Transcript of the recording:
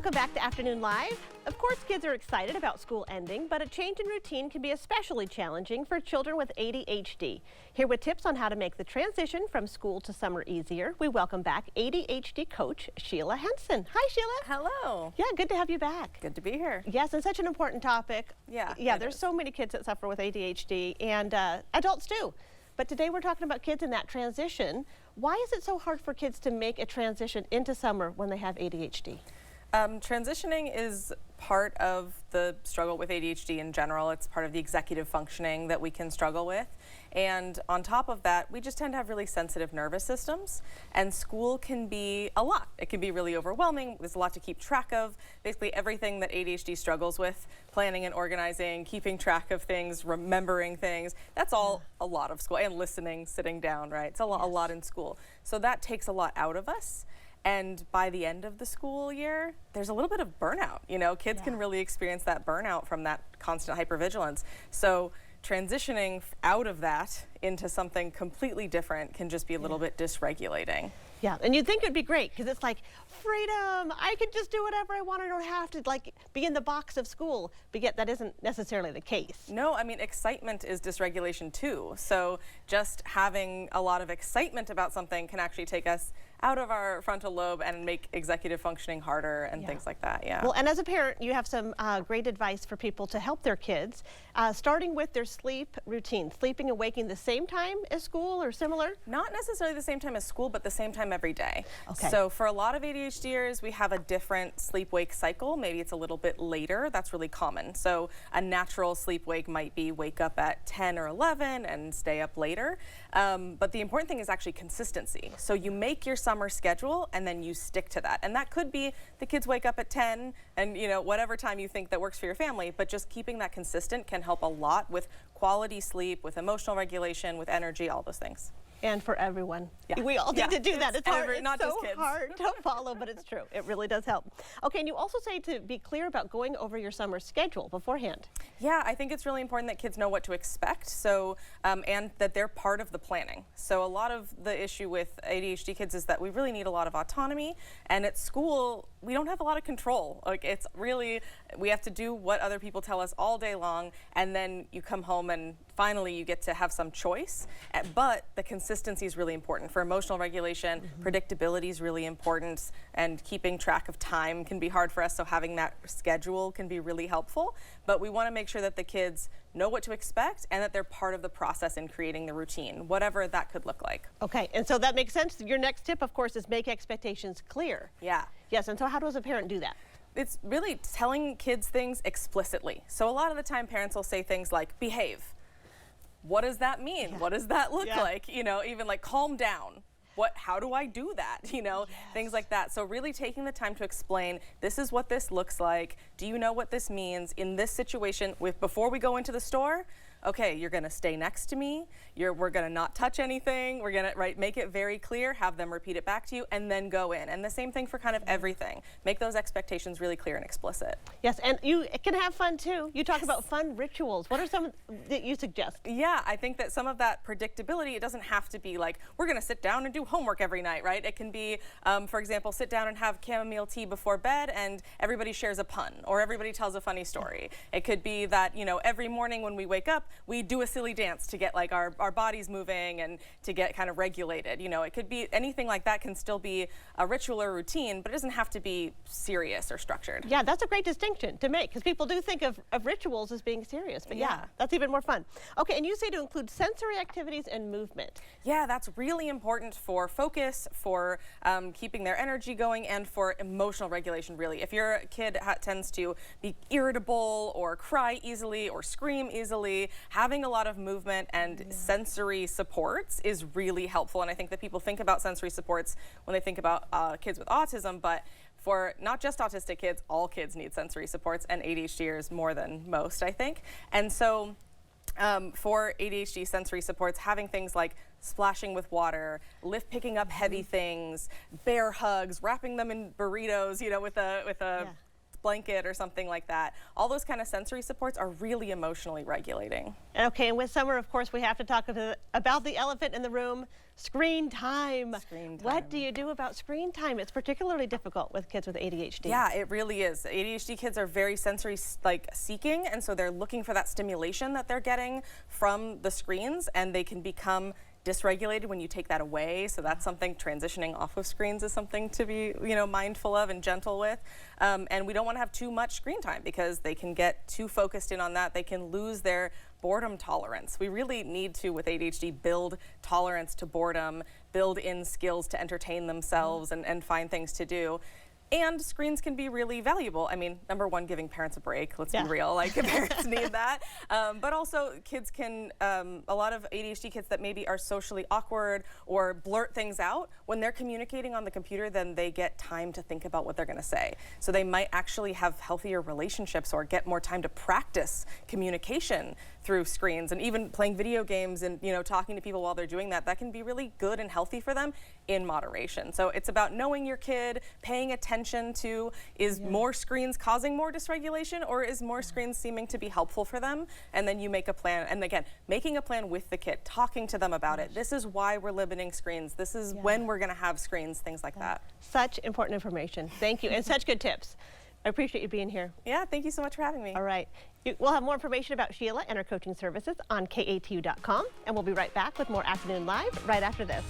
Welcome back to Afternoon Live. Of course, kids are excited about school ending, but a change in routine can be especially challenging for children with ADHD. Here with tips on how to make the transition from school to summer easier, we welcome back ADHD coach Sheila Henson. Hi, Sheila. Hello. Yeah, good to have you back. Good to be here. Yes, and such an important topic. Yeah, there's so many kids that suffer with ADHD, and adults too. But today we're talking about kids in that transition. Why is it so hard for kids to make a transition into summer when they have ADHD? Transitioning is part of the struggle with ADHD in general. It's part of the executive functioning that we can struggle with. And on top of that, we just tend to have really sensitive nervous systems. And school can be a lot. It can be really overwhelming. There's a lot to keep track of. Basically everything that ADHD struggles with, planning and organizing, keeping track of things, remembering things, that's all a lot of school. And listening, sitting down, right? It's a lot in school. So that takes a lot out of us. And by the end of the school year, there's a little bit of burnout. You know, kids can really experience that burnout from that constant hypervigilance. So transitioning out of that into something completely different can just be a little bit dysregulating. Yeah, and you'd think it'd be great because it's like freedom. I can just do whatever I want. I don't have to like be in the box of school. But yet that isn't necessarily the case. No, I mean, excitement is dysregulation too. So just having a lot of excitement about something can actually take us out of our frontal lobe and make executive functioning harder and things like that, Well, and as a parent, you have some great advice for people to help their kids, starting with their sleep routine, sleeping and waking the same time as school or similar? Not necessarily the same time as school, but the same time every day. Okay. So for a lot of ADHDers, we have a different sleep-wake cycle. Maybe it's a little bit later. That's really common. So a natural sleep-wake might be wake up at 10 or 11 and stay up later. But the important thing is actually consistency. So you make your summer schedule and then you stick to that. And that could be the kids wake up at 10 and, you know, whatever time you think that works for your family, but just keeping that consistent can help a lot with quality sleep, with emotional regulation, with energy, all those things. And for everyone. We all need to do that. It's hard. It's not so just kids. hard to follow, but it's true. It really does help. Okay, and you also say to be clear about going over your summer schedule beforehand. Yeah, I think it's really important that kids know what to expect, so and that they're part of the planning. So a lot of the issue with ADHD kids is that we really need a lot of autonomy, and at school we don't have a lot of control. Like, it's really, we have to do what other people tell us all day long, and then you come home and finally you get to have some choice. But the consistency is really important for emotional regulation. Predictability is really important, and keeping track of time can be hard for us, so having that schedule can be really helpful. But we want to make sure that the kids know what to expect and that they're part of the process in creating the routine, whatever that could look like. Okay, and so that makes sense. Your next tip, of course, is make expectations clear. Yeah. Yes, and so how does a parent do that? It's really telling kids things explicitly. So a lot of the time parents will say things like, behave. What does that mean? What does that look like? You know, even like calm down. How do I do that? You know, things like that. So really taking the time to explain, this is what this looks like. Do you know what this means in this situation? Before we go into the store, okay, you're gonna stay next to me. We're gonna not touch anything. We're gonna make it very clear, have them repeat it back to you, and then go in. And the same thing for kind of everything. Make those expectations really clear and explicit. Yes, and you can have fun too. You talk about fun rituals. What are some that you suggest? Yeah, I think that some of that predictability, it doesn't have to be like, we're gonna sit down and do homework every night, right? It can be, for example, sit down and have chamomile tea before bed and everybody shares a pun or everybody tells a funny story. It could be that, you know, every morning when we wake up, we do a silly dance to get like our bodies moving and to get kind of regulated. You know, it could be anything like that, can still be a ritual or routine, but it doesn't have to be serious or structured. Yeah, that's a great distinction to make because people do think of rituals as being serious, but yeah, that's even more fun. Okay, and you say to include sensory activities and movement. Yeah, that's really important for focus, for keeping their energy going, and for emotional regulation, really. If your kid tends to be irritable or cry easily or scream easily, having a lot of movement and sensory supports is really helpful. And I think that people think about sensory supports when they think about kids with autism, but for not just autistic kids, all kids need sensory supports, and ADHDers more than most, I think. And so for ADHD sensory supports, having things like splashing with water, picking up heavy things, bear hugs, wrapping them in burritos, you know, with a soft blanket or something like that. All those kind of sensory supports are really emotionally regulating. Okay, and with summer, of course, we have to talk about the elephant in the room, screen time. Screen time. What do you do about screen time? It's particularly difficult with kids with ADHD. Yeah, it really is. ADHD kids are very sensory seeking, and so they're looking for that stimulation that they're getting from the screens, and they can become dysregulated when you take that away. So that's something, transitioning off of screens is something to be, mindful of and gentle with. And we don't want to have too much screen time because they can get too focused in on that. They can lose their boredom tolerance. We really need to, with ADHD, build tolerance to boredom, build in skills to entertain themselves and find things to do. And screens can be really valuable. I mean, number one, giving parents a break. Let's be real, like parents need that. But also kids can, a lot of ADHD kids that maybe are socially awkward or blurt things out, when they're communicating on the computer, then they get time to think about what they're gonna say. So they might actually have healthier relationships or get more time to practice communication through screens, and even playing video games and talking to people while they're doing that. That can be really good and healthy for them in moderation. So it's about knowing your kid, paying attention to, is more screens causing more dysregulation, or is more screens seeming to be helpful for them? And then you make a plan. And again, making a plan with the kid, talking to them about it. This is why we're limiting screens. This is when we're gonna have screens, things like that. Such important information. Thank you, and such good tips. I appreciate you being here. Yeah, thank you so much for having me. All right. We'll have more information about Sheila and her coaching services on KATU.com, and we'll be right back with more Afternoon Live right after this.